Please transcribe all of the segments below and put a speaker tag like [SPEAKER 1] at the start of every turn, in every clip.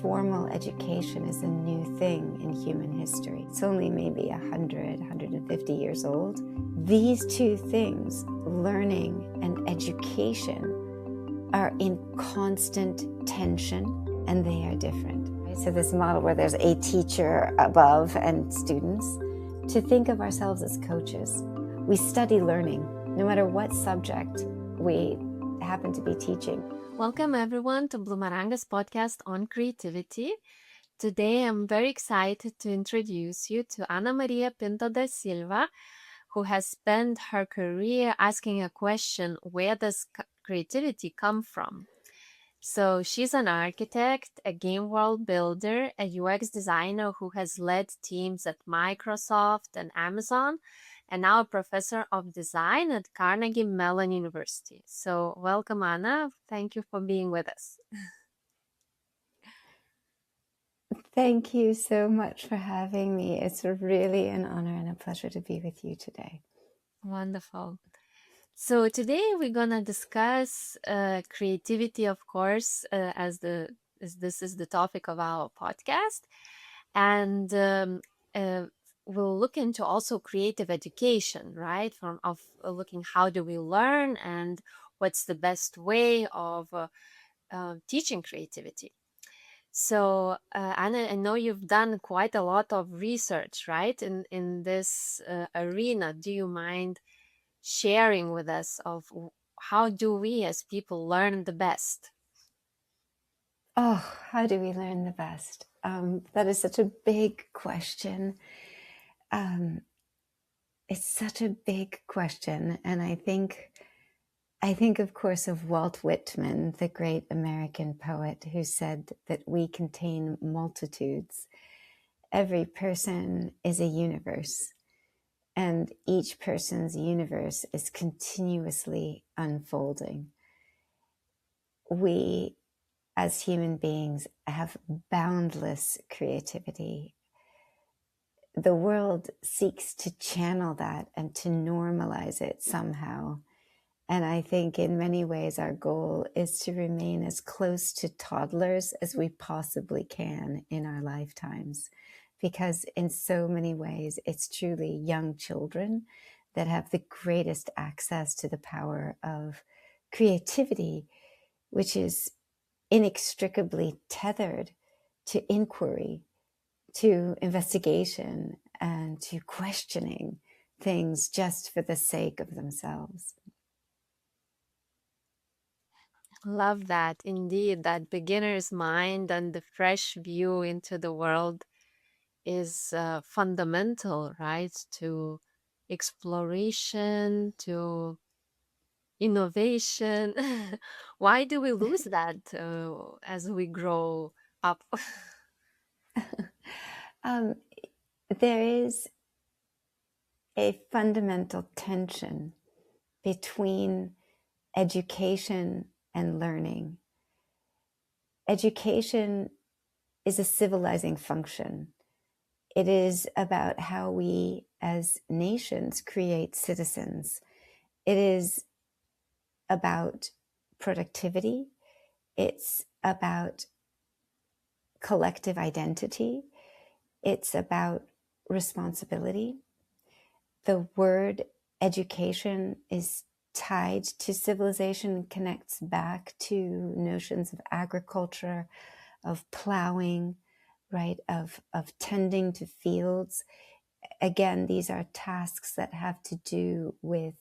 [SPEAKER 1] formal education is a new thing in human history. It's only maybe 100, 150 years old. These two things, learning and education, are in constant tension, and they are different. So this model where there's a teacher above and students, to think of ourselves as coaches. We study learning, no matter what subject we happen to be teaching.
[SPEAKER 2] Welcome everyone to Bloomeranga's podcast on creativity. Today I'm very excited to introduce you to Ana Maria Pinto da Silva, who has spent her career asking a question: where does creativity come from? So she's an architect, a game world builder, a UX designer who has led teams at Microsoft and Amazon, and now a professor of design at Carnegie Mellon University. So welcome, Anna. Thank you for being with us.
[SPEAKER 1] Thank you so much for having me. It's really an honor and a pleasure to be with you today.
[SPEAKER 2] Wonderful. So today we're gonna discuss creativity, of course, as this is the topic of our podcast, and we'll look into also creative education, right? From looking how do we learn and what's the best way of teaching creativity. So Anna, I know you've done quite a lot of research, right, in this arena. Do you mind sharing with us of how do we as people learn the best?
[SPEAKER 1] Oh, how do we learn the best? That is such a big question. It's such a big question. And I think, of course, of Walt Whitman, the great American poet, who said that we contain multitudes. Every person is a universe, and each person's universe is continuously unfolding. We, as human beings, have boundless creativity. The world seeks to channel that and to normalize it somehow. And I think in many ways our goal is to remain as close to toddlers as we possibly can in our lifetimes. Because in so many ways, it's truly young children that have the greatest access to the power of creativity, which is inextricably tethered to inquiry, to investigation, and to questioning things just for the sake of themselves.
[SPEAKER 2] Love that. Indeed, that beginner's mind and the fresh view into the world is fundamental, right, to exploration, to innovation. Why do we lose that as we grow up?
[SPEAKER 1] There is a fundamental tension between education and learning. Education is a civilizing function. It is about how we as nations create citizens. It is about productivity. It's about collective identity. It's about responsibility. The word education is tied to civilization and connects back to notions of agriculture, of plowing, right, of tending to fields. Again, these are tasks that have to do with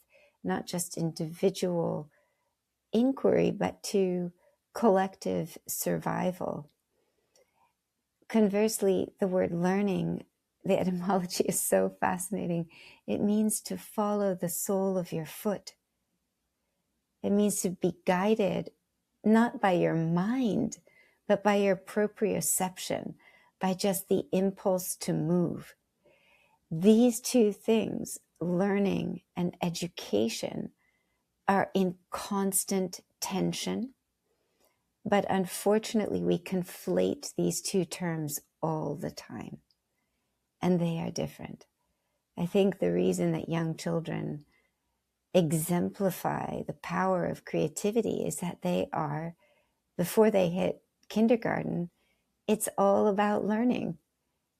[SPEAKER 1] not just individual inquiry, but to collective survival. Conversely, the word learning, the etymology is so fascinating. It means to follow the sole of your foot. It means to be guided not by your mind, but by your proprioception, by just the impulse to move. These two things, learning and education, are in constant tension. But unfortunately, we conflate these two terms all the time, and they are different. I think the reason that young children exemplify the power of creativity is that they are, before they hit kindergarten, it's all about learning.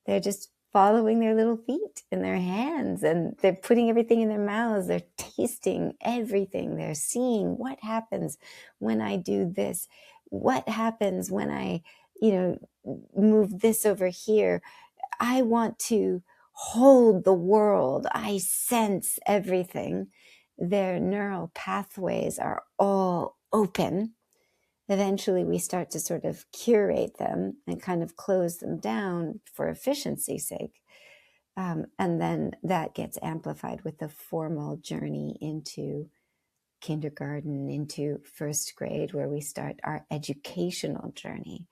[SPEAKER 1] They're just following their little feet and their hands, and they're putting everything in their mouths. They're tasting everything. They're seeing what happens when I do this. What happens when I, move this over here? I want to hold the world. I sense everything. Their neural pathways are all open. Eventually, we start to sort of curate them and kind of close them down for efficiency's sake. And then that gets amplified with the formal journey into kindergarten, into first grade, where we start our educational journey.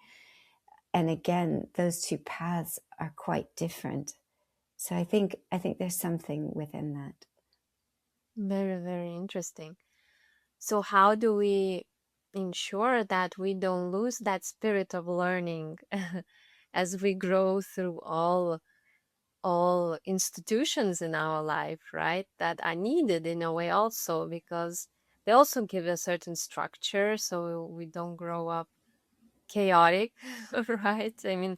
[SPEAKER 1] And again, those two paths are quite different. So I think there's something within that.
[SPEAKER 2] Very, very interesting. So how do we ensure that we don't lose that spirit of learning as we grow through all institutions in our life, right? That are needed in a way also, because they also give a certain structure so we don't grow up chaotic, right? I mean,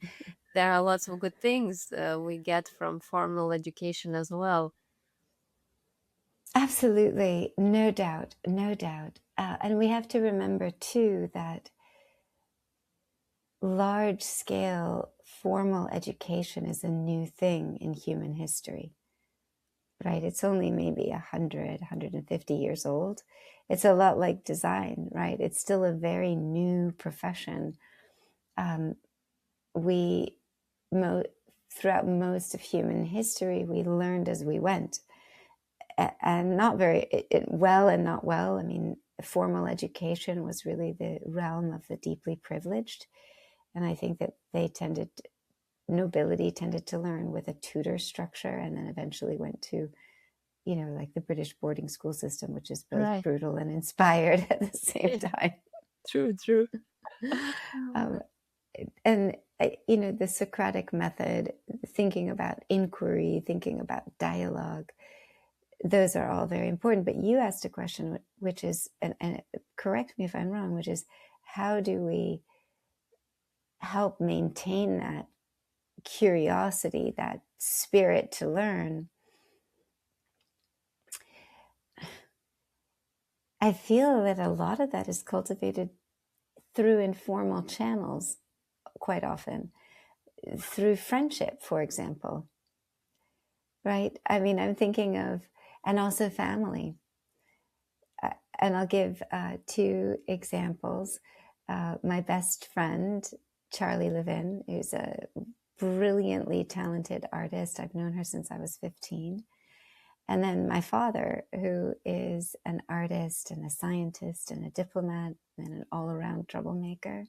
[SPEAKER 2] there are lots of good things we get from formal education as well.
[SPEAKER 1] Absolutely, no doubt, no doubt. And we have to remember too that large scale formal education is a new thing in human history, right? It's only maybe 100, 150 years old. It's a lot like design, right? It's still a very new profession. We, throughout most of human history, we learned as we went. And not very well and not well. I mean, formal education was really the realm of the deeply privileged. And I think that nobility tended to learn with a tutor structure, and then eventually went to, like the British boarding school system, which is both
[SPEAKER 2] Right.
[SPEAKER 1] brutal and inspired at the same time.
[SPEAKER 2] True, true.
[SPEAKER 1] And, the Socratic method, thinking about inquiry, thinking about dialogue, those are all very important. But you asked a question, which is, and correct me if I'm wrong, which is, how do we help maintain that curiosity, that spirit to learn? I feel that a lot of that is cultivated through informal channels, quite often, through friendship, for example, right? I mean, I'm thinking of, and also family. And I'll give two examples. My best friend, Charlie Levin, who's a brilliantly talented artist. I've known her since I was 15. And then my father, who is an artist and a scientist and a diplomat and an all-around troublemaker.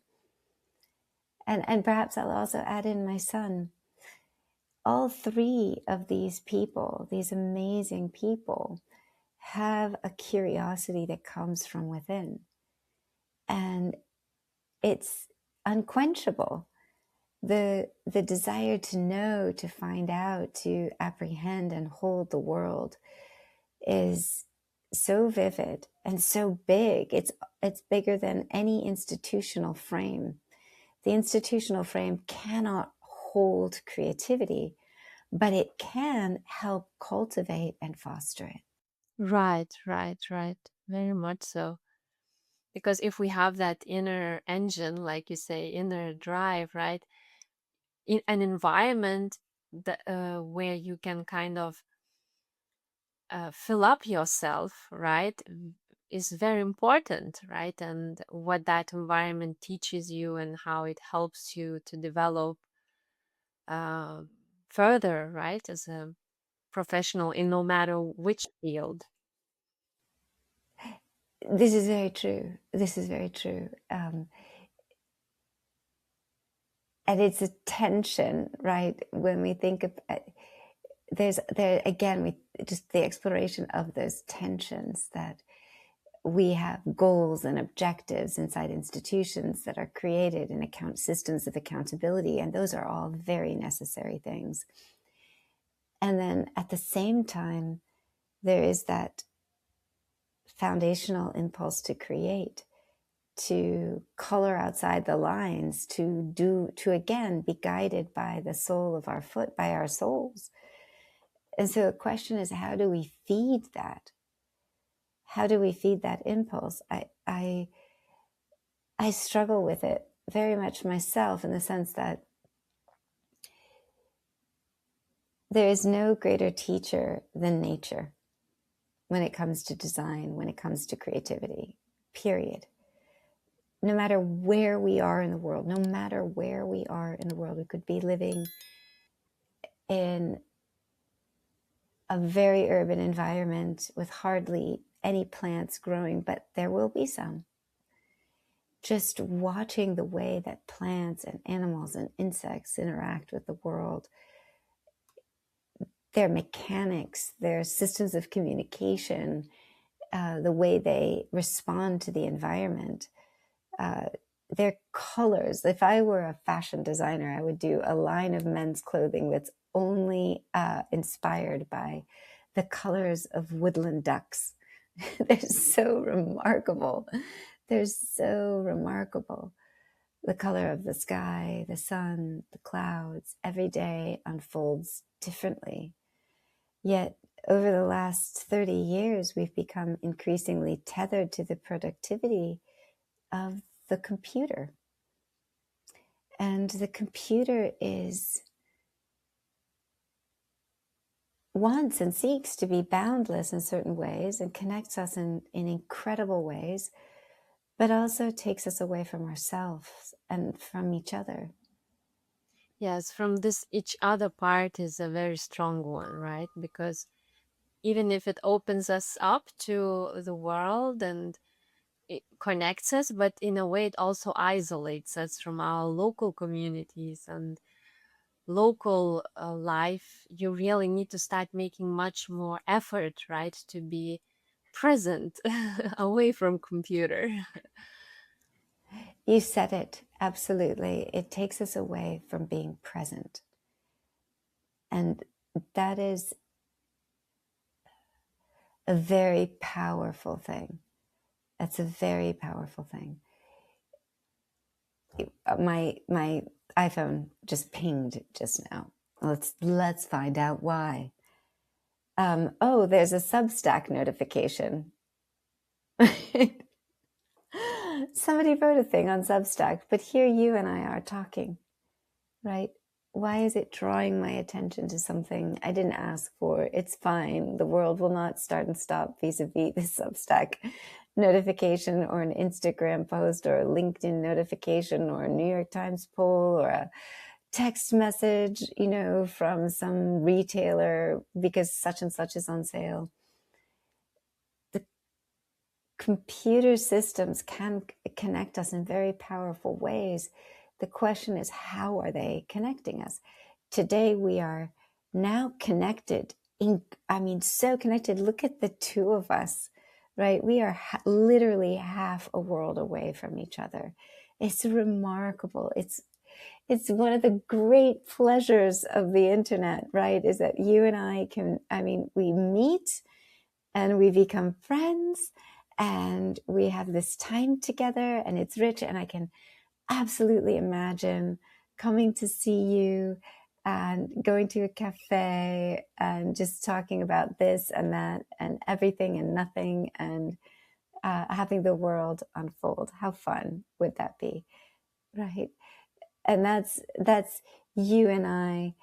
[SPEAKER 1] And perhaps I'll also add in my son. All three of these people, these amazing people, have a curiosity that comes from within. And it's unquenchable. The desire to know, to find out, to apprehend and hold the world is so vivid and so big. It's bigger than any institutional frame. The institutional frame cannot hold creativity, but it can help cultivate and foster it.
[SPEAKER 2] Right, right, right. Very much so. Because if we have that inner engine, like you say, inner drive, right, in an environment that where you can kind of fill up yourself, right, is very important, right? And what that environment teaches you and how it helps you to develop uh, further, right, as a professional in no matter which field.
[SPEAKER 1] This is very true. This is very true. And it's a tension, right? When we think of there again, we just the exploration of those tensions, that we have goals and objectives inside institutions that are created in systems of accountability, and those are all very necessary things. And then at the same time, there is that foundational impulse to create, to color outside the lines, to again be guided by the sole of our foot, by our souls. And so the question is, how do we feed that? How do we feed that impulse? I struggle with it very much myself, in the sense that there is no greater teacher than nature when it comes to design, when it comes to creativity, period. No matter where we are in the world, we could be living in a very urban environment with hardly any plants growing, but there will be some. Just watching the way that plants and animals and insects interact with the world, their mechanics, their systems of communication, the way they respond to the environment, their colors. If I were a fashion designer, I would do a line of men's clothing that's only inspired by the colors of woodland ducks. They're so remarkable. They're so remarkable. The color of the sky, the sun, the clouds, every day unfolds differently. Yet over the last 30 years, we've become increasingly tethered to the productivity of the computer. And the computer wants and seeks to be boundless in certain ways and connects us in incredible ways, but also takes us away from ourselves and from each other.
[SPEAKER 2] Yes, from this each other part is a very strong one, right? Because even if it opens us up to the world and it connects us, but in a way it also isolates us from our local communities and local life. You really need to start making much more effort, right, to be present away from computer.
[SPEAKER 1] You said it, absolutely. It takes us away from being present. And that is a very powerful thing. That's a very powerful thing. My iPhone just pinged just now. Let's find out why. Oh, there's a Substack notification. Somebody wrote a thing on Substack, but here you and I are talking, right? Why is it drawing my attention to something I didn't ask for? It's fine. The world will not start and stop vis-a-vis this Substack notification or an Instagram post or a LinkedIn notification or a New York Times poll or a text message, from some retailer because such and such is on sale. The computer systems can connect us in very powerful ways. The question is, how are they connecting us? Today, we are now connected. So connected. Look at the two of us, right? We are literally half a world away from each other. It's remarkable. It's one of the great pleasures of the internet, right? Is that you and I we meet and we become friends and we have this time together and it's rich. And I can absolutely imagine coming to see you and going to a cafe and just talking about this and that and everything and nothing and having the world unfold. How fun would that be, right? And that's you and I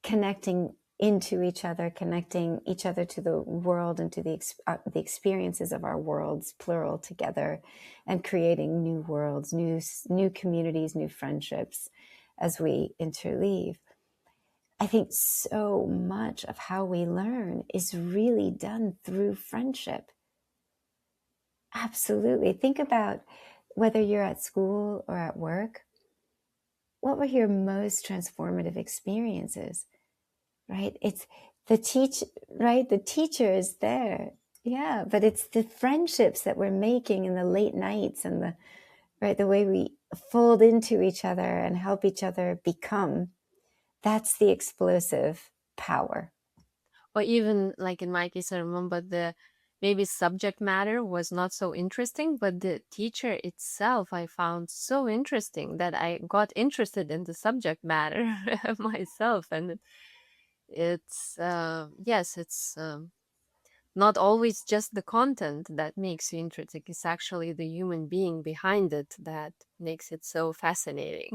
[SPEAKER 1] connecting into each other, connecting each other to the world and to the experiences of our worlds, plural, together, and creating new worlds, new communities, new friendships as we interleave. I think so much of how we learn is really done through friendship. Absolutely. Think about whether you're at school or at work. What were your most transformative experiences? Right? It's the the teacher is there. Yeah, but it's the friendships that we're making in the late nights and the way we fold into each other and help each other become. That's the explosive power.
[SPEAKER 2] Or even like in my case, I remember maybe subject matter was not so interesting, but the teacher itself I found so interesting that I got interested in the subject matter myself. And it's yes, it's not always just the content that makes you interesting. It's actually the human being behind it that makes it so fascinating.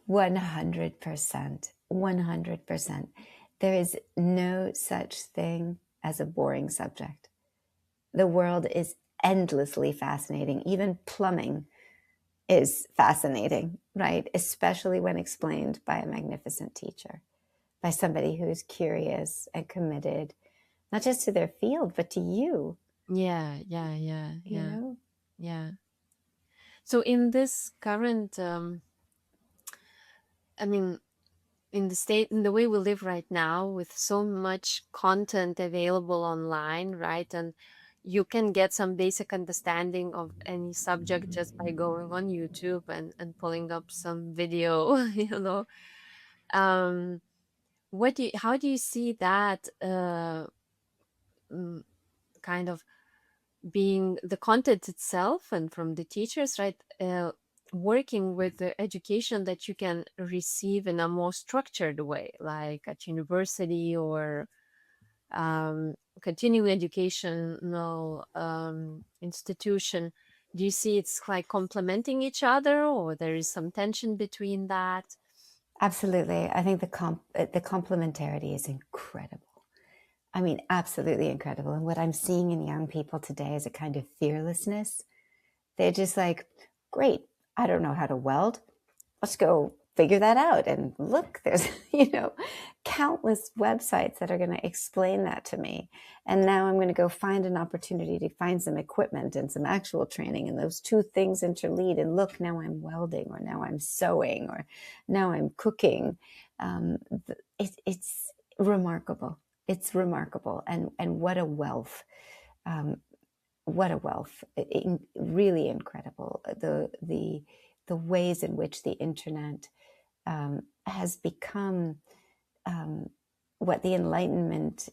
[SPEAKER 1] 100%. 100%. There is no such thing as a boring subject. The world is endlessly fascinating. Even plumbing is fascinating, right? Especially when explained by a magnificent teacher, by somebody who's curious and committed, not just to their field, but to you.
[SPEAKER 2] Yeah.
[SPEAKER 1] You know?
[SPEAKER 2] Yeah. So in this current, I mean, in the way we live right now, with so much content available online, right? And you can get some basic understanding of any subject just by going on YouTube and pulling up some video, Um, how do you see that mm, kind of being the content itself and from the teachers, right? Working with the education that you can receive in a more structured way, like at university or continuing educational institution. Do you see it's like complementing each other, or there is some tension between that?
[SPEAKER 1] Absolutely. I think the complementarity is incredible. I mean, absolutely incredible. And what I'm seeing in young people today is a kind of fearlessness. They're just like, great, I don't know how to weld. Let's go figure that out. And look, there's, countless websites that are going to explain that to me. And now I'm going to go find an opportunity to find some equipment and some actual training. And those two things interlead. And look, now I'm welding, or now I'm sewing, or now I'm cooking. It's remarkable. It's remarkable. And what a wealth. What a wealth. Really incredible. The ways in which the internet has become what the Enlightenment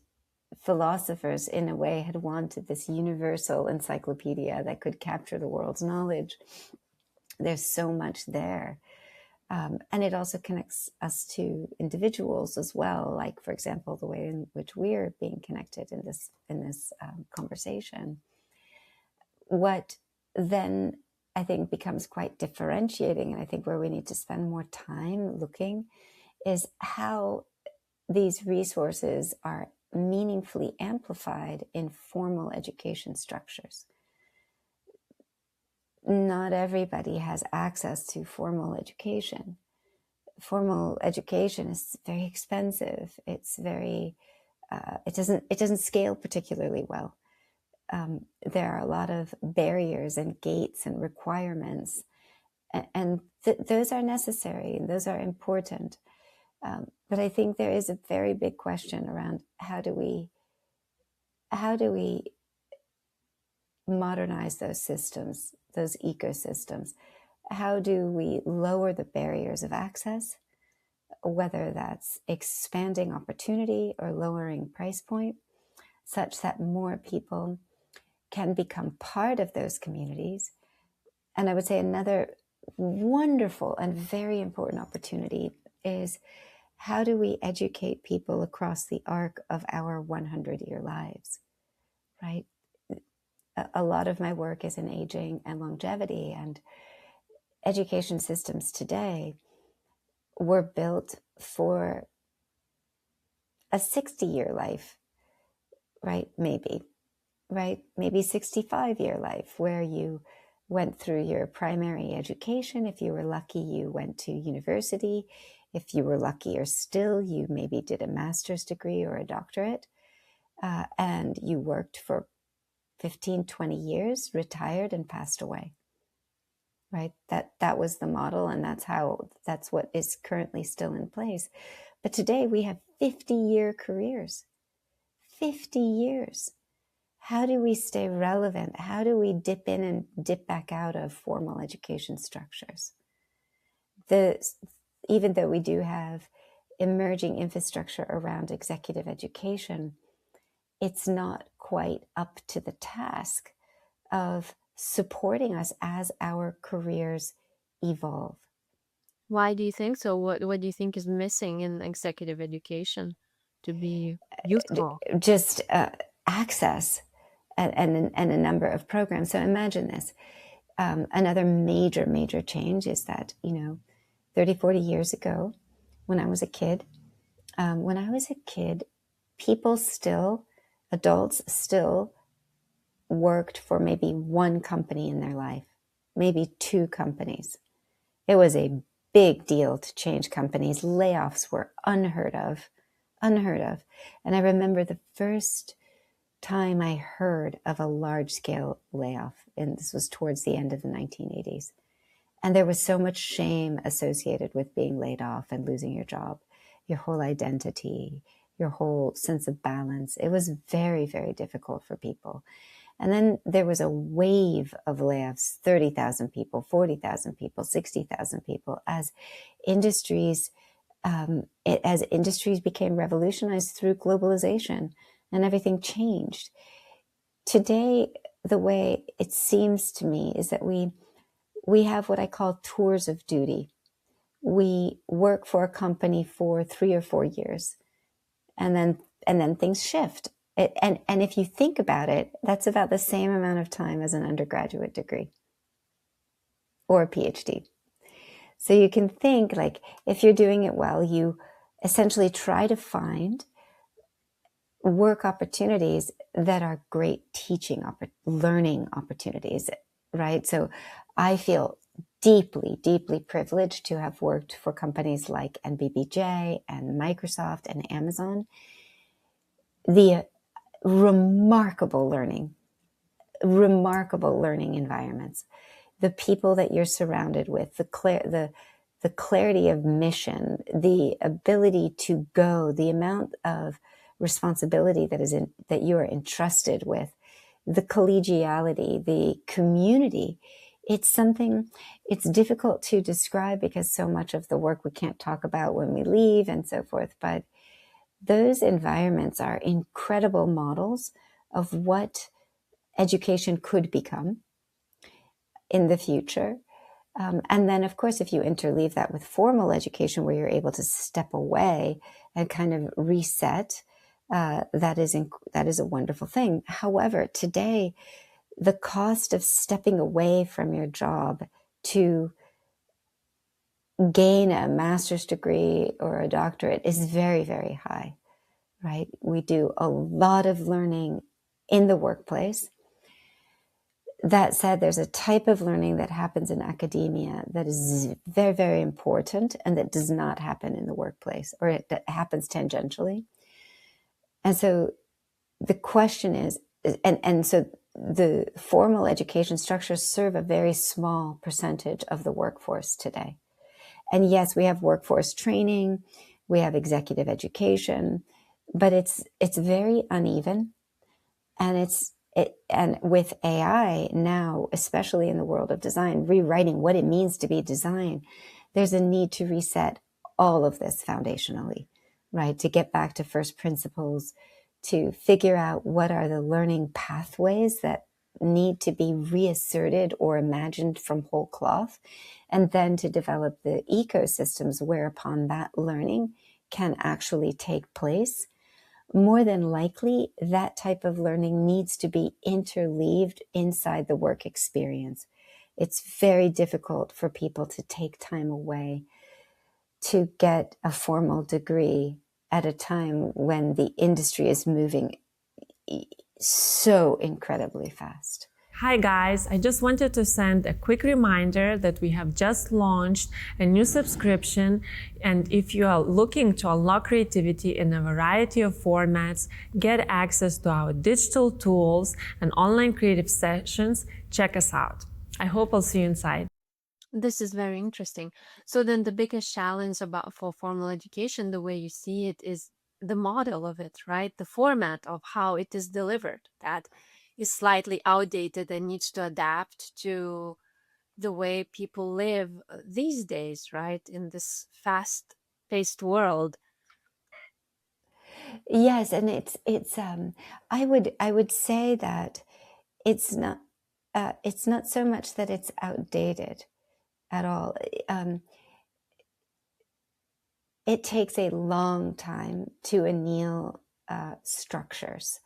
[SPEAKER 1] philosophers, in a way, had wanted, this universal encyclopedia that could capture the world's knowledge. There's so much there. And it also connects us to individuals as well, like, for example, the way in which we're being connected in this conversation. What then I think becomes quite differentiating, and I think where we need to spend more time looking, is how these resources are meaningfully amplified in formal education structures. Not everybody has access to formal education. Formal education is very expensive. It's very, it doesn't scale particularly well. There are a lot of barriers and gates and requirements, and those are necessary and those are important. But I think there is a very big question around how do we modernize those systems, those ecosystems? How do we lower the barriers of access, whether that's expanding opportunity or lowering price point, such that more people can become part of those communities? And I would say another wonderful and very important opportunity is, how do we educate people across the arc of our 100-year lives, right? A lot of my work is in aging and longevity, and education systems today were built for a 60-year life, right? Maybe 65-year life, where you went through your primary education. If you were lucky, you went to university. If you were luckier still, you maybe did a master's degree or a doctorate, and you worked for 15, 20 years, retired, and passed away, right? That was the model, and that's what is currently still in place. But today we have 50-year careers. 50 years. How do we stay relevant? How do we dip in and dip back out of formal education structures? Even though we do have emerging infrastructure around executive education, it's not quite up to the task of supporting us as our careers evolve.
[SPEAKER 2] Why do you think so? What do you think is missing in executive education to be useful?
[SPEAKER 1] Just access and a number of programs. So imagine this. Another major change is that, 30, 40 years ago, when I was a kid, people still, adults still worked for maybe one company in their life, maybe two companies. It was a big deal to change companies. Layoffs were unheard of. And I remember the first time I heard of a large-scale layoff, and this was towards the end of the 1980s. And there was so much shame associated with being laid off and losing your job, your whole identity, your whole sense of balance. It was very, very difficult for people. And then there was a wave of layoffs, 30,000 people, 40,000 people, 60,000 people, as industries became revolutionized through globalization and everything changed. Today, the way it seems to me is that we have what I call tours of duty. We work for a company for 3 or 4 years, and then things shift. And if you think about it, that's about the same amount of time as an undergraduate degree or a PhD. So you can think, like, if you're doing it well, you essentially try to find work opportunities that are great learning opportunities, right? So I feel deeply privileged to have worked for companies like NBBJ and Microsoft and Amazon. The remarkable learning environments, the people that you're surrounded with, the clarity of mission, the ability to go, the amount of responsibility that you are entrusted with, the collegiality, the community. It's something, it's difficult to describe because so much of the work we can't talk about when we leave and so forth. But those environments are incredible models of what education could become in the future. And then, of course, if you interleave that with formal education, where you're able to step away and kind of reset, that is a wonderful thing. However, today, the cost of stepping away from your job to gain a master's degree or a doctorate is very, very high, right? We do a lot of learning in the workplace. That said, there's a type of learning that happens in academia that is very, very important and that does not happen in the workplace, or that happens tangentially. And so the question is, and so the formal education structures serve a very small percentage of the workforce today. And yes, we have workforce training, we have executive education, but it's very uneven. And with AI now, especially in the world of design, rewriting what it means to be design, there's a need to reset all of this foundationally, right? To get back to first principles, to figure out what are the learning pathways that need to be reasserted or imagined from whole cloth, and then to develop the ecosystems whereupon that learning can actually take place. More than likely, that type of learning needs to be interleaved inside the work experience. It's very difficult for people to take time away to get a formal degree at a time when the industry is moving so incredibly fast.
[SPEAKER 3] Hi guys, I just wanted to send a quick reminder that we have just launched a new subscription, and if you are looking to unlock creativity in a variety of formats, get access to our digital tools and online creative sessions, check us out. I hope I'll see you inside.
[SPEAKER 2] This is very interesting. So then the biggest challenge for formal education, the way you see it, is the model of it, right? The format of how it is delivered, that is slightly outdated and needs to adapt to the way people live these days, right? In this fast-paced world.
[SPEAKER 1] Yes, and it's I would say that it's not so much that it's outdated at all. It takes a long time to anneal structures,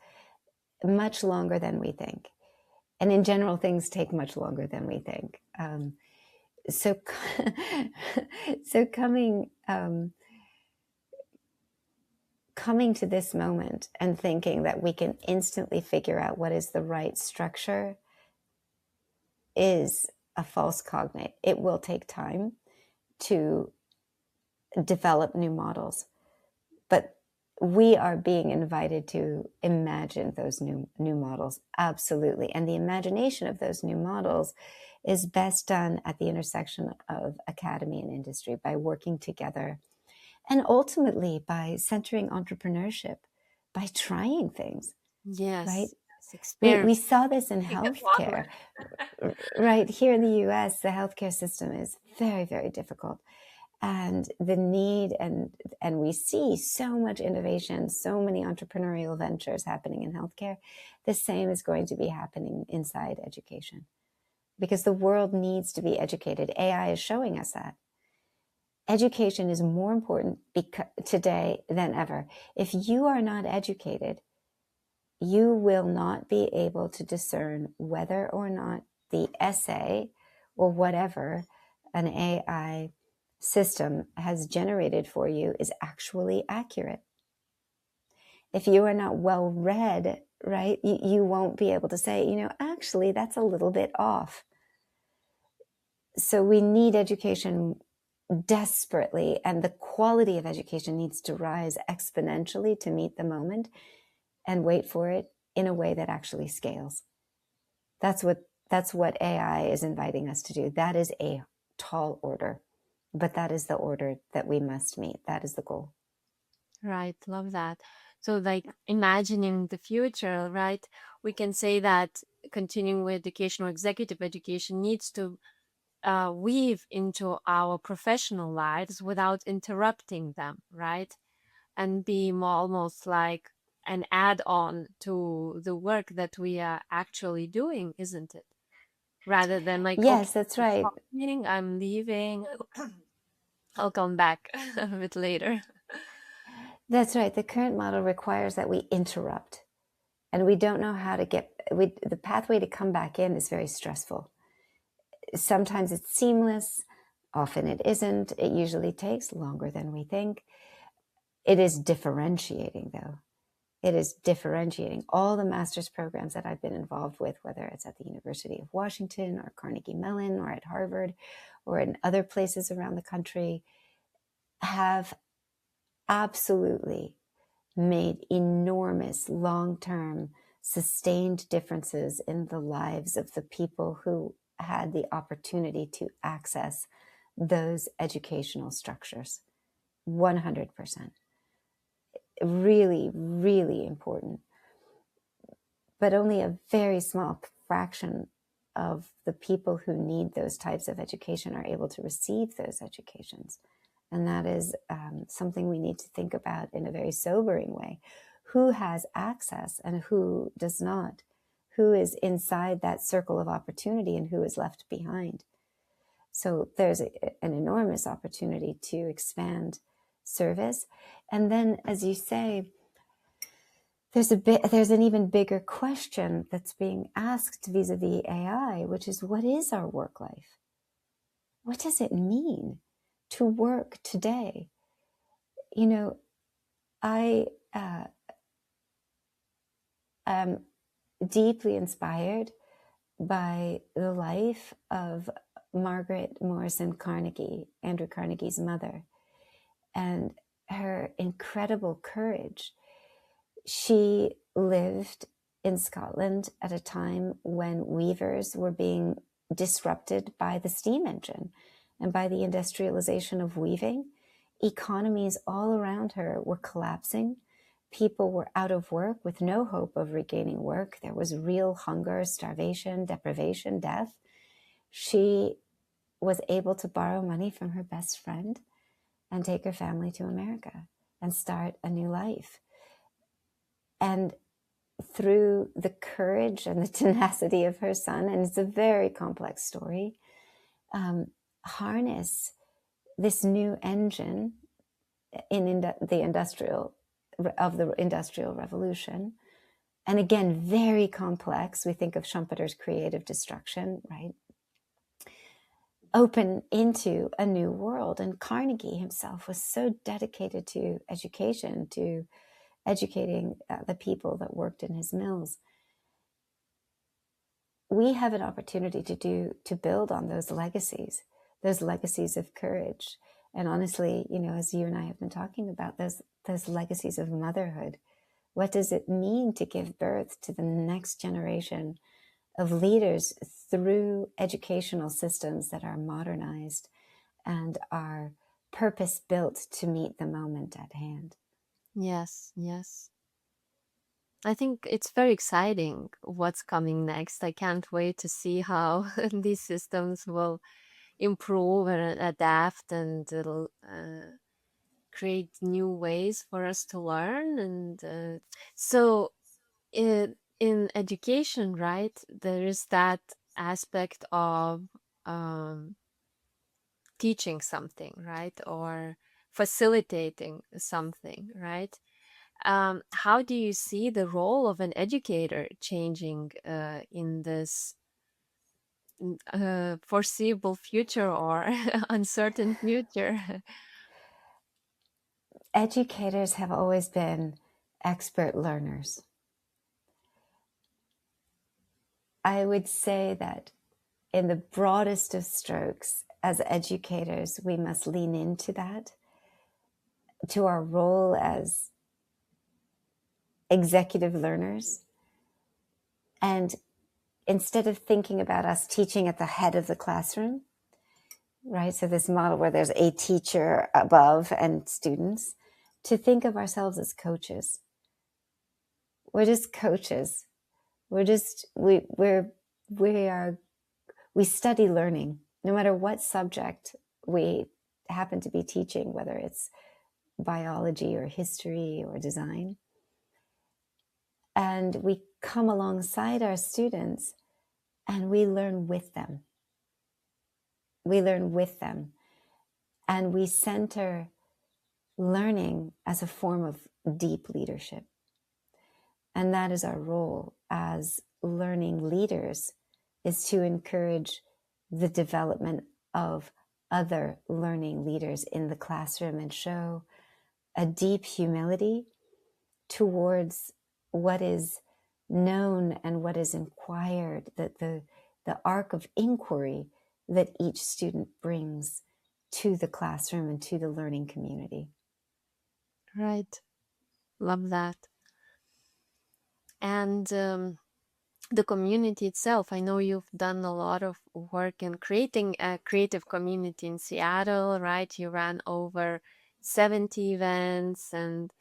[SPEAKER 1] much longer than we think. And in general, things take much longer than we think. So, so coming to this moment and thinking that we can instantly figure out what is the right structure is a false cognate. It will take time to develop new models, but we are being invited to imagine those new models, absolutely. And the imagination of those new models is best done at the intersection of academy and industry by working together, and ultimately by centering entrepreneurship, by trying things.
[SPEAKER 2] Yes.
[SPEAKER 1] Right?
[SPEAKER 2] Experiment.
[SPEAKER 1] We saw this in healthcare. Right here in the US, the healthcare system is very, very difficult. And the need, and we see so much innovation, so many entrepreneurial ventures happening in healthcare. The same is going to be happening inside education, because the world needs to be educated. AI is showing us that. Education is more important today than ever. If you are not educated, you will not be able to discern whether or not the essay or whatever an AI system has generated for you is actually accurate. If you are not well read, right, you won't be able to say, actually, that's a little bit off. So we need education desperately, and the quality of education needs to rise exponentially to meet the moment, and wait for it, in a way that actually scales. That's what AI is inviting us to do. That is a tall order, but that is the order that we must meet. That is the goal.
[SPEAKER 2] Right, love that. So, like, imagining the future, right? We can say that continuing with education or executive education needs to weave into our professional lives without interrupting them, right? And be almost like an add-on to the work that we are actually doing, isn't it? Rather than like,
[SPEAKER 1] Yes,
[SPEAKER 2] okay,
[SPEAKER 1] that's
[SPEAKER 2] I'm
[SPEAKER 1] right.
[SPEAKER 2] stopping, I'm leaving, I'll come back a bit later.
[SPEAKER 1] That's right. The current model requires that we interrupt, and we don't know how to the pathway to come back in is very stressful. Sometimes it's seamless, often it isn't. It usually takes longer than we think. It is differentiating, though. It is differentiating. All the master's programs that I've been involved with, whether it's at the University of Washington or Carnegie Mellon or at Harvard or in other places around the country, have absolutely made enormous long-term sustained differences in the lives of the people who had the opportunity to access those educational structures. 100%. Really, really important. But only a very small fraction of the people who need those types of education are able to receive those educations. And that is something we need to think about in a very sobering way. Who has access and who does not? Who is inside that circle of opportunity and who is left behind? So there's an enormous opportunity to expand service. And then, as you say, there's an even bigger question that's being asked vis-a-vis AI, which is, what is our work life? What does it mean to work today? I am deeply inspired by the life of Margaret Morrison Carnegie, Andrew Carnegie's mother, and her incredible courage. She lived in Scotland at a time when weavers were being disrupted by the steam engine and by the industrialization of weaving. Economies all around her were collapsing. People were out of work with no hope of regaining work. There was real hunger, starvation, deprivation, death. She was able to borrow money from her best friend and take her family to America and start a new life. and through the courage and the tenacity of her son, and it's a very complex story, harness this new engine in the industrial revolution. And again, very complex. We think of Schumpeter's creative destruction, right? Open into a new world. And Carnegie himself was so dedicated to education, to educating the people that worked in his mills. We have an opportunity to build on those legacies of courage. And honestly, as you and I have been talking about, those legacies of motherhood. What does it mean to give birth to the next generation of leaders through educational systems that are modernized and are purpose-built to meet the moment at hand?
[SPEAKER 2] Yes, yes. I think it's very exciting what's coming next. I can't wait to see how these systems will improve and adapt, and it'll create new ways for us to learn. And so in education, right, there is that aspect of teaching something, right, or facilitating something, right? How do you see the role of an educator changing in this foreseeable future or uncertain future?
[SPEAKER 1] Educators have always been expert learners. I would say that in the broadest of strokes, as educators, we must lean into that, to our role as executive learners. And instead of thinking about us teaching at the head of the classroom, right? So this model where there's a teacher above and students, to think of ourselves as coaches. We're just coaches. We study learning, no matter what subject we happen to be teaching, whether it's biology or history or design. And we come alongside our students and we learn with them. We learn with them. And we center learning as a form of deep leadership. And that is our role as learning leaders, is to encourage the development of other learning leaders in the classroom and show a deep humility towards what is known and what is inquired, that the arc of inquiry that each student brings to the classroom and to the learning community.
[SPEAKER 2] Right. Love that. And the community itself, I know you've done a lot of work in creating a creative community in Seattle, right? You ran over 70 events and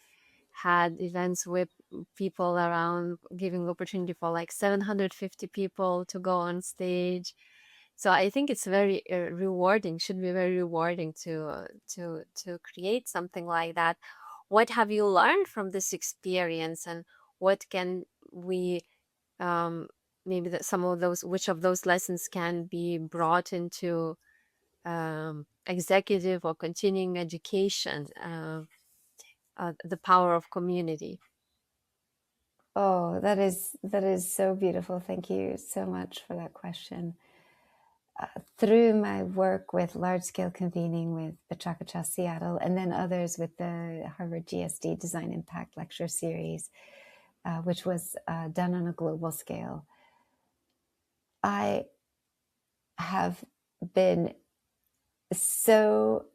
[SPEAKER 2] had events with people around, giving opportunity for like 750 people to go on stage. So I think it's very rewarding, should be very rewarding to create something like that. What have you learned from this experience, and what can we maybe that some of those, which of those lessons can be brought into executive or continuing education, the power of community?
[SPEAKER 1] Oh, that is so beautiful. Thank you so much for that question. Through my work with large-scale convening with PechaKucha Seattle, and then others with the Harvard GSD Design Impact Lecture Series, which was done on a global scale, I have been so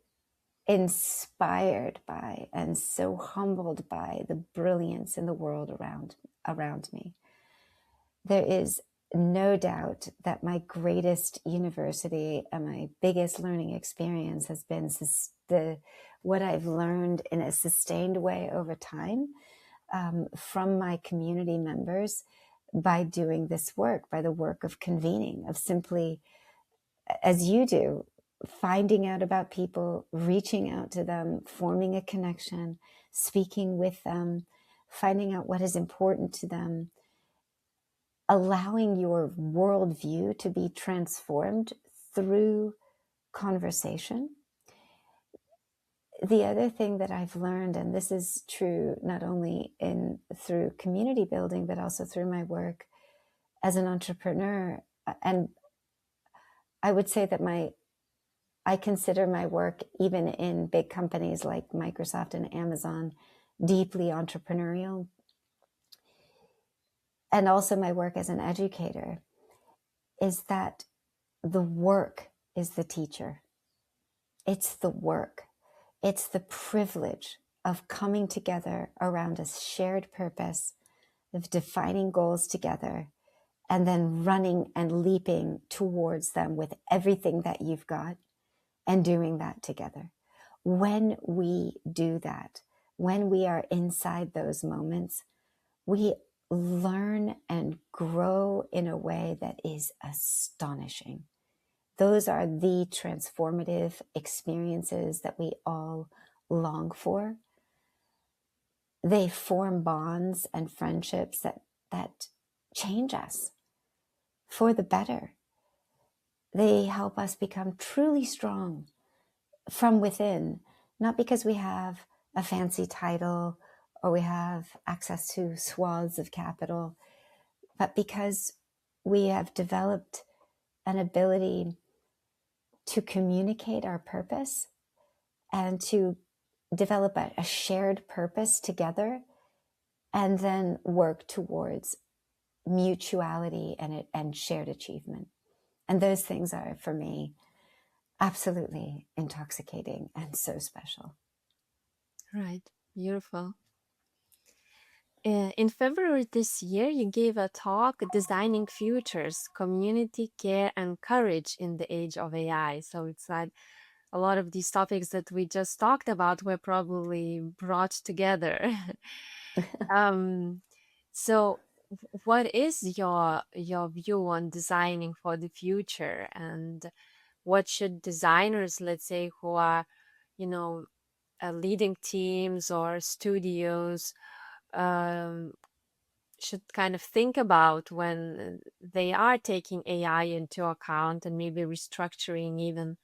[SPEAKER 1] inspired by and so humbled by the brilliance in the world around me. There is no doubt that my greatest university and my biggest learning experience has been what I've learned in a sustained way over time from my community members by doing this work, by the work of convening, of simply, as you do, finding out about people, reaching out to them, forming a connection, speaking with them, finding out what is important to them, allowing your worldview to be transformed through conversation. The other thing that I've learned, and this is true not only through community building, but also through my work as an entrepreneur, and I would say that I consider my work, even in big companies like Microsoft and Amazon, deeply entrepreneurial. And also my work as an educator is that the work is the teacher. It's the work. It's the privilege of coming together around a shared purpose, of defining goals together, and then running and leaping towards them with everything that you've got and doing that together. When we do that, when we are inside those moments, we learn and grow in a way that is astonishing. Those are the transformative experiences that we all long for. They form bonds and friendships that change us for the better. They help us become truly strong from within, not because we have a fancy title or we have access to swaths of capital, but because we have developed an ability to communicate our purpose and to develop a shared purpose together, and then work towards mutuality and shared achievement. And those things are, for me, absolutely intoxicating and so special.
[SPEAKER 2] Right. Beautiful. In February this year, you gave a talk, Designing Futures, Community, Care, and Courage in the Age of AI. So it's like a lot of these topics that we just talked about were probably brought together. um, so what is your view on designing for the future, and what should designers, let's say, who are, leading teams or studios, should kind of think about when they are taking AI into account and maybe restructuring even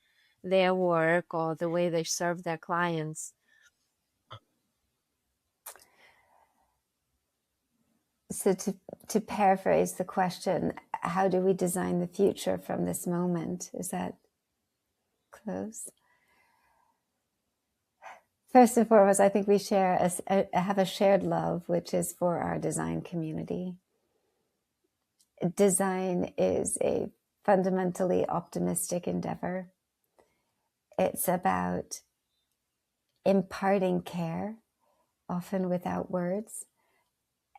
[SPEAKER 2] their work or the way they serve their clients?
[SPEAKER 1] So to paraphrase the question, how do we design the future from this moment? Is that close? First and foremost, I think we have a shared love, which is for our design community. Design is a fundamentally optimistic endeavor. It's about imparting care, often without words.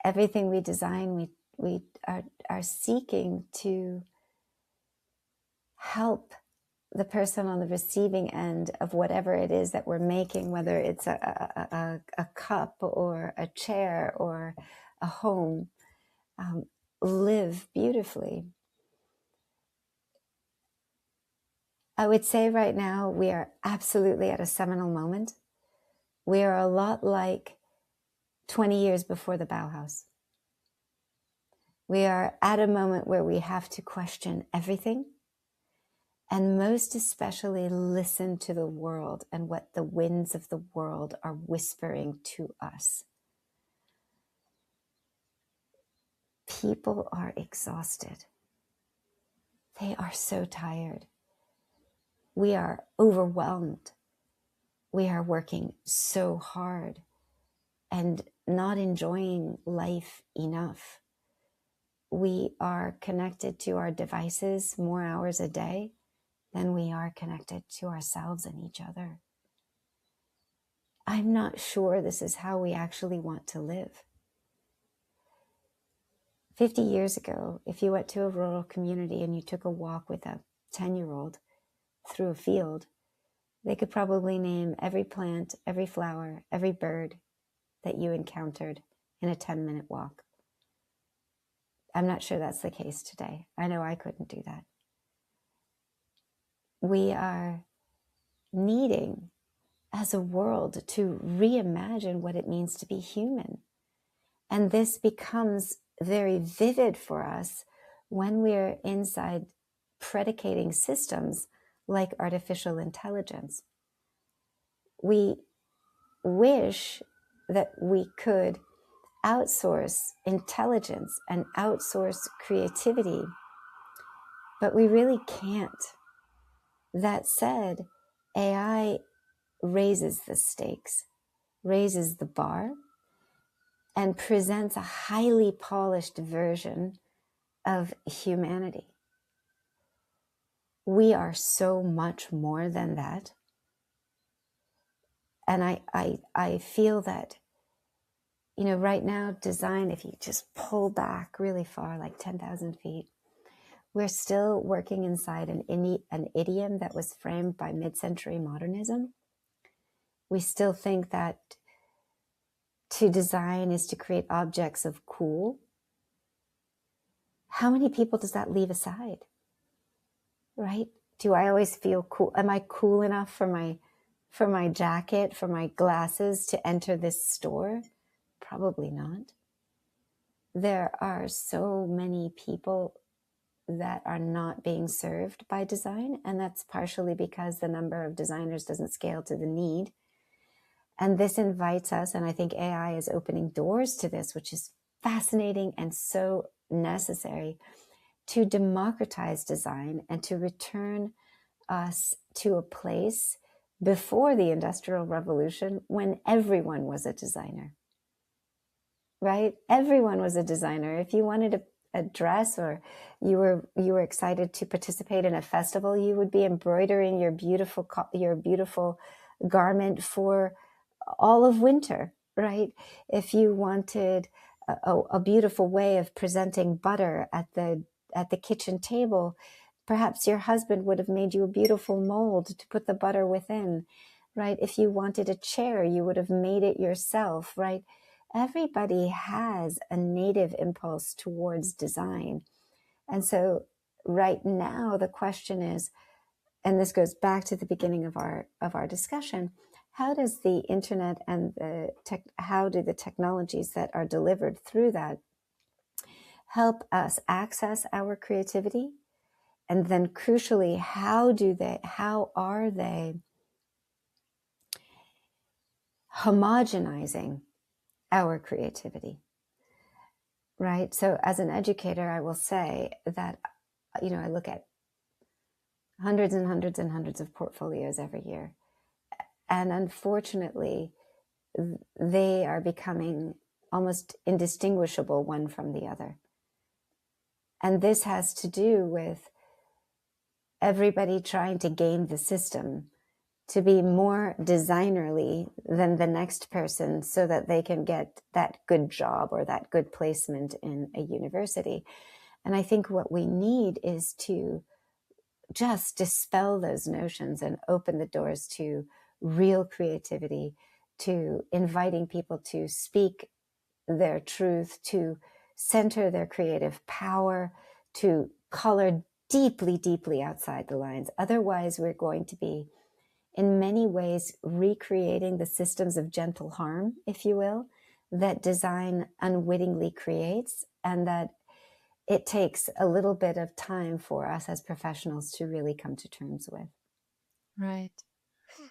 [SPEAKER 1] Everything we design, we are seeking to help the person on the receiving end of whatever it is that we're making, whether it's a cup or a chair or a home, live beautifully. I would say right now we are absolutely at a seminal moment. We are a lot like 20 years before the Bauhaus. We are at a moment where we have to question everything, and most especially listen to the world and what the winds of the world are whispering to us. People are exhausted. They are so tired. We are overwhelmed. We are working so hard and not enjoying life enough. We are connected to our devices more hours a day than we are connected to ourselves and each other. I'm not sure this is how we actually want to live. 50 years ago, if you went to a rural community and you took a walk with a 10-year-old through a field, they could probably name every plant, every flower, every bird that you encountered in a 10-minute walk. I'm not sure that's the case today. I know I couldn't do that. We are needing, as a world, to reimagine what it means to be human. And this becomes very vivid for us when we're inside predicating systems like artificial intelligence. We wish that we could outsource intelligence and outsource creativity, but we really can't. That said, AI raises the stakes, raises the bar, and presents a highly polished version of humanity. We are so much more than that. And I feel that, right now, design, if you just pull back really far, like 10,000 feet, we're still working inside an idiom that was framed by mid-century modernism. We still think that to design is to create objects of cool. How many people does that leave aside? Right? Do I always feel cool? Am I cool enough for my jacket, for my glasses to enter this store? Probably not. There are so many people that are not being served by design, and that's partially because the number of designers doesn't scale to the need. And this invites us, and I think AI is opening doors to this, which is fascinating and so necessary, to democratize design and to return us to a place before the Industrial Revolution when everyone was a designer, right? Everyone was a designer. If you wanted a dress, or you were excited to participate in a festival, you would be embroidering your beautiful garment for all of winter, right? If you wanted a beautiful way of presenting butter at the kitchen table, perhaps your husband would have made you a beautiful mold to put the butter within, right? If you wanted a chair, you would have made it yourself, right? Everybody has a native impulse towards design. And so right now the question is, and this goes back to the beginning of our discussion, how does the internet and how do the technologies that are delivered through that help us access our creativity? And then crucially, how are they homogenizing our creativity, right? So as an educator, I will say that, I look at hundreds and hundreds and hundreds of portfolios every year. And unfortunately, they are becoming almost indistinguishable one from the other. And this has to do with everybody trying to game the system to be more designerly than the next person so that they can get that good job or that good placement in a university. And I think what we need is to just dispel those notions and open the doors to real creativity, to inviting people to speak their truth, to center their creative power, to color deeply, deeply outside the lines. Otherwise, we're going to be, in many ways, recreating the systems of gentle harm, if you will, that design unwittingly creates, and that it takes a little bit of time for us as professionals to really come to terms with.
[SPEAKER 2] Right.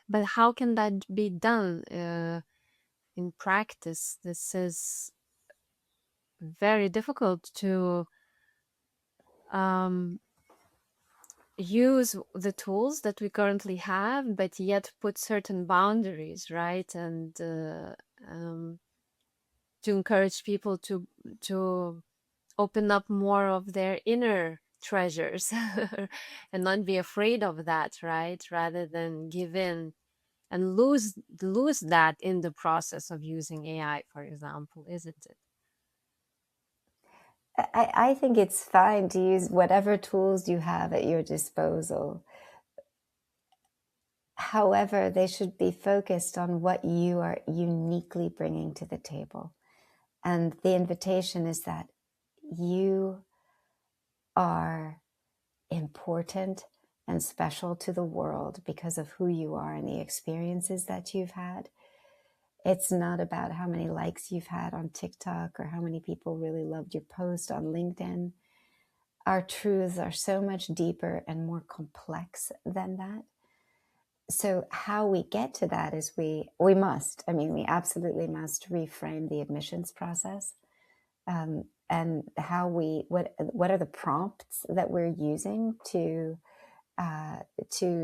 [SPEAKER 2] But how can that be done in practice? This is very difficult to use the tools that we currently have, but yet put certain boundaries, right? And to encourage people to open up more of their inner treasures and not be afraid of that, right? Rather than give in and lose that in the process of using AI, for example, isn't it?
[SPEAKER 1] I think it's fine to use whatever tools you have at your disposal. However, they should be focused on what you are uniquely bringing to the table. And the invitation is that you are important and special to the world because of who you are and the experiences that you've had. It's not about how many likes you've had on TikTok or how many people really loved your post on LinkedIn. Our truths are so much deeper and more complex than that. So how we get to that is we absolutely must reframe the admissions process, and how what are the prompts that we're using to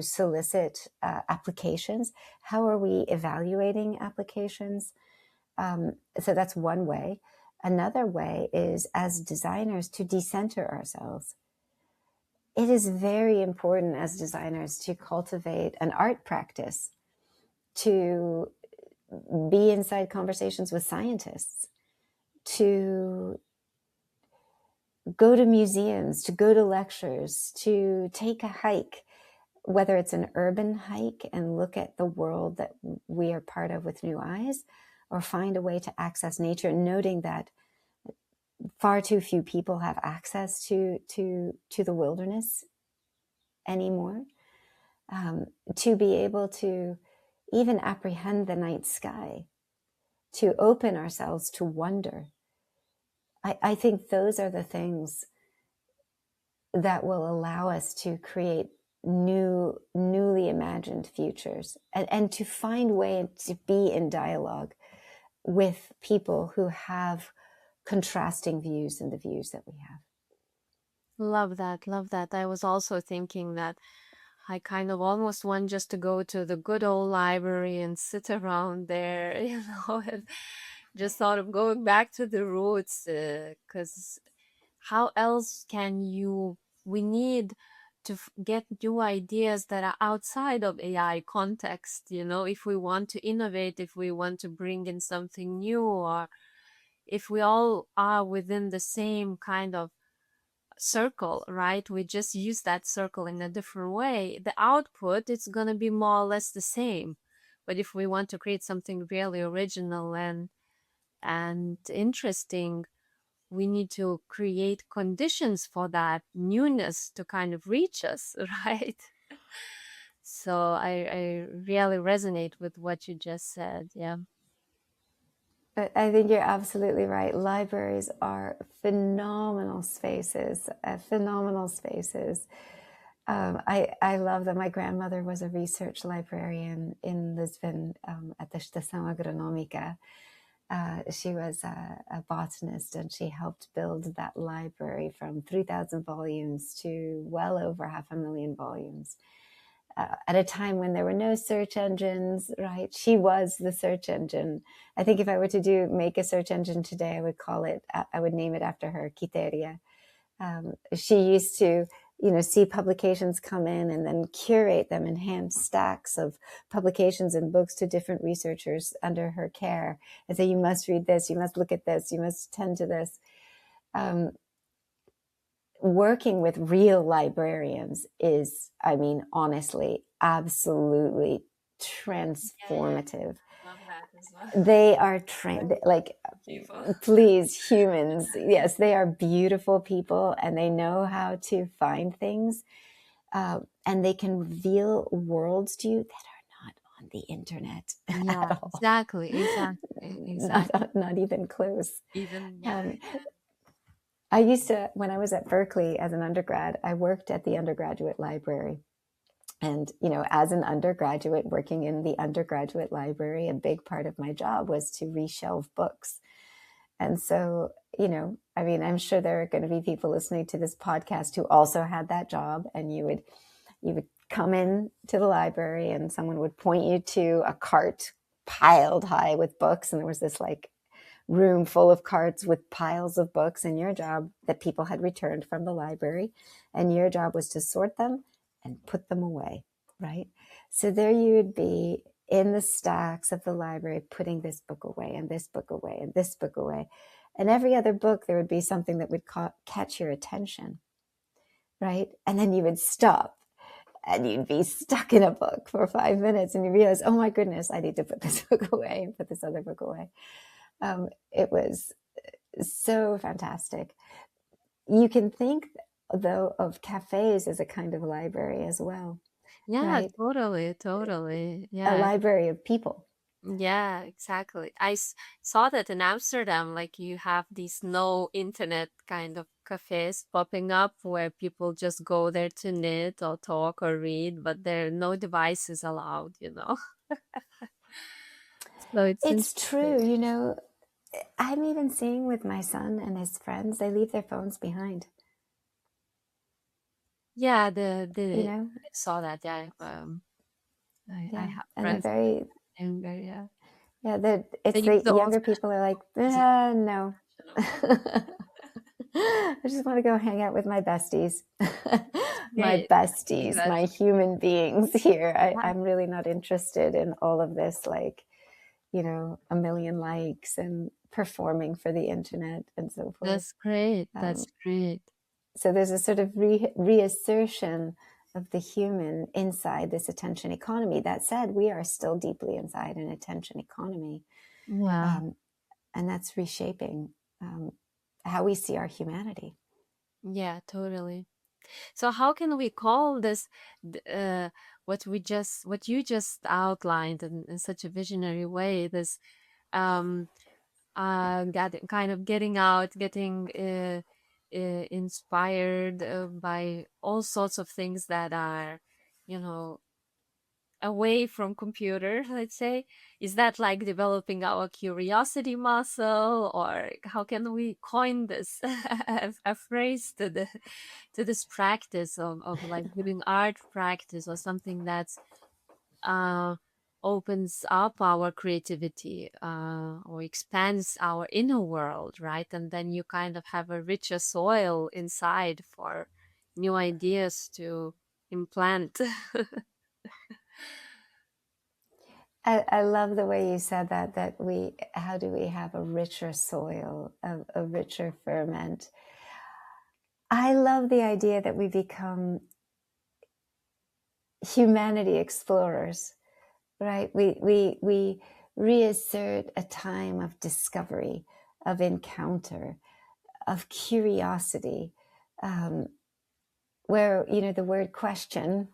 [SPEAKER 1] solicit applications? How are we evaluating applications? So that's one way. Another way is, as designers, to decenter ourselves. It is very important as designers to cultivate an art practice, to be inside conversations with scientists, to go to museums, to go to lectures, to take a hike, whether it's an urban hike and look at the world that we are part of with new eyes, or find a way to access nature, noting that far too few people have access to the wilderness anymore. To be able to even apprehend the night sky, to open ourselves to wonder. I think those are the things that will allow us to create newly imagined futures, and to find ways to be in dialogue with people who have contrasting views and the views that we have.
[SPEAKER 2] Love that. Love that. I was also thinking that I kind of almost want just to go to the good old library and sit around there, and just thought of going back to the roots, because how else can we need to get new ideas that are outside of AI context, if we want to innovate, if we want to bring in something new, or if we all are within the same kind of circle, right? We just use that circle in a different way. The output, it's going to be more or less the same. But if we want to create something really original and interesting, we need to create conditions for that newness to kind of reach us, right? So I really resonate with what you just said. Yeah.
[SPEAKER 1] But I think you're absolutely right. Libraries are phenomenal spaces, phenomenal spaces. I love them. My grandmother was a research librarian in Lisbon, at the Estação Agronômica. She was a botanist, and she helped build that library from 3,000 volumes to well over 500,000 volumes. At a time when there were no search engines, right? She was the search engine. I think if I were to make a search engine today, I would name it after her, Quiteria. She used to, see publications come in and then curate them in hand stacks of publications and books to different researchers under her care and say, you must read this, you must look at this, you must tend to this. Working with real librarians is, honestly, absolutely transformative.
[SPEAKER 2] Love that as well.
[SPEAKER 1] They are please, humans. Yes, they are beautiful people, and they know how to find things, and they can reveal worlds to you that are not on the internet at all.
[SPEAKER 2] Exactly.
[SPEAKER 1] Not even close.
[SPEAKER 2] Even
[SPEAKER 1] I used to, when I was at Berkeley as an undergrad, I worked at the undergraduate library. And, as an undergraduate working in the undergraduate library, a big part of my job was to reshelve books. And so, I'm sure there are going to be people listening to this podcast who also had that job, and you would come in to the library and someone would point you to a cart piled high with books. And there was this room full of carts with piles of books, and your job, that people had returned from the library, and your job was to sort them and put them away, right? So there you would be in the stacks of the library, putting this book away and this book away and this book away. And every other book, there would be something that would catch your attention, right? And then you would stop and you'd be stuck in a book for 5 minutes, and you realize, oh my goodness, I need to put this book away and put this other book away. It was so fantastic. You can think, though, of cafes as a kind of library as well.
[SPEAKER 2] Yeah,
[SPEAKER 1] right?
[SPEAKER 2] totally.
[SPEAKER 1] A
[SPEAKER 2] Yeah.
[SPEAKER 1] library of people.
[SPEAKER 2] Yeah, exactly. Saw that in Amsterdam, like you have these no internet kind of cafes popping up where people just go there to knit or talk or read, but there are no devices allowed, you know. So it's
[SPEAKER 1] It's
[SPEAKER 2] interesting.
[SPEAKER 1] true, you know, I'm even seeing with my son and his friends, they leave their phones behind,
[SPEAKER 2] Yeah,
[SPEAKER 1] you
[SPEAKER 2] the
[SPEAKER 1] know?
[SPEAKER 2] I saw that. Yeah, I
[SPEAKER 1] Yeah.
[SPEAKER 2] have
[SPEAKER 1] And they're
[SPEAKER 2] friends
[SPEAKER 1] very,
[SPEAKER 2] and very yeah. They
[SPEAKER 1] it's
[SPEAKER 2] use
[SPEAKER 1] the
[SPEAKER 2] the old
[SPEAKER 1] younger people are like,
[SPEAKER 2] school.
[SPEAKER 1] no. I just want to go hang out with my besties, my
[SPEAKER 2] Great.
[SPEAKER 1] besties,
[SPEAKER 2] That's
[SPEAKER 1] my human beings here.
[SPEAKER 2] yeah.
[SPEAKER 1] I'm really not interested in all of this, like, you know, a million likes and performing for the internet and so forth.
[SPEAKER 2] That's great. That's
[SPEAKER 1] Um,
[SPEAKER 2] great.
[SPEAKER 1] so there's a sort of reassertion of the human inside this attention economy. That said, we are still deeply inside an attention economy.
[SPEAKER 2] Yeah.
[SPEAKER 1] Um, and that's reshaping how we see our humanity.
[SPEAKER 2] Yeah, totally. So how can we call this what you just outlined in such a visionary way, this um getting out, getting inspired by all sorts of things that are, you know, away from computer, let's say. Is that like developing our curiosity muscle, or how can we coin this a phrase to this practice of like doing art practice or something that's uh opens up our creativity or expands our inner world, right? And then you kind of have a richer soil inside for new ideas to implant.
[SPEAKER 1] I love the way you said that, how do we have a richer soil, a richer ferment? I love the idea that we become humanity explorers, right? We reassert a time of discovery, of encounter, of curiosity, where, you know, the word question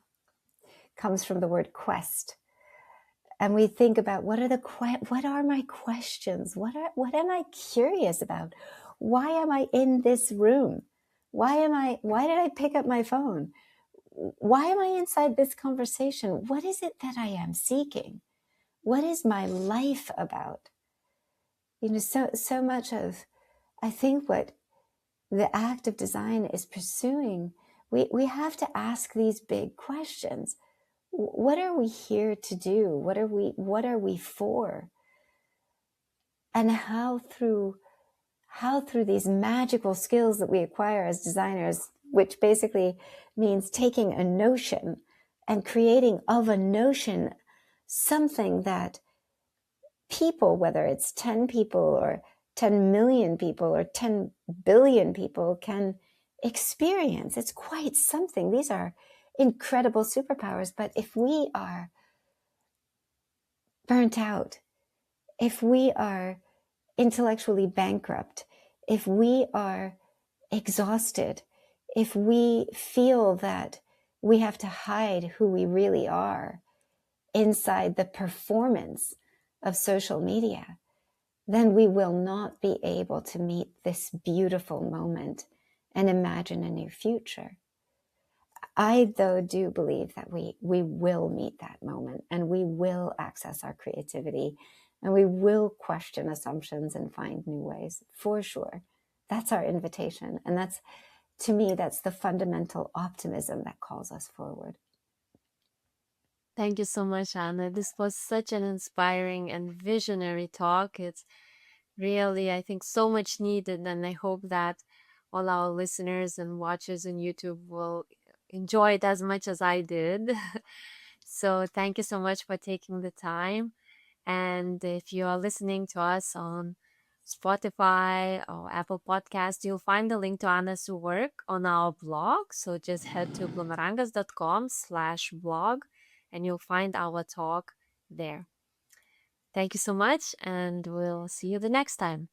[SPEAKER 1] comes from the word quest. And we think about what are my questions? What am I curious about? Why am I in this room? Why did I pick up my phone? Why am I inside this conversation? What is it that I am seeking? What is my life about? You know, so much of, I think, what the act of design is pursuing, we have to ask these big questions. What are we here to do? What are we for? And how through these magical skills that we acquire as designers, which basically means taking a notion and creating of a notion something that people, whether it's 10 people or 10 million people or 10 billion people, can experience. It's quite something. These are incredible superpowers. But if we are burnt out, if we are intellectually bankrupt, if we are exhausted, if we feel that we have to hide who we really are inside the performance of social media, then we will not be able to meet this beautiful moment and imagine a new future. I, though, do believe that we will meet that moment and we will access our creativity and we will question assumptions and find new ways, for sure. That's our invitation. And that's, to me, that's the fundamental optimism that calls us forward.
[SPEAKER 2] Thank you so much, Anna. This was such an inspiring and visionary talk. It's really, I think, so much needed, and I hope that all our listeners and watchers on YouTube will enjoy it as much as I did. So, thank you so much for taking the time. And if you are listening to us on Spotify or Apple Podcast, you'll find the link to Anna's work on our blog. So just head to bloomerangas.com/blog and you'll find our talk there. Thank you so much, and we'll see you the next time.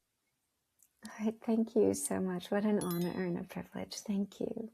[SPEAKER 1] All right. Thank you so much. What an honor and a privilege. Thank you.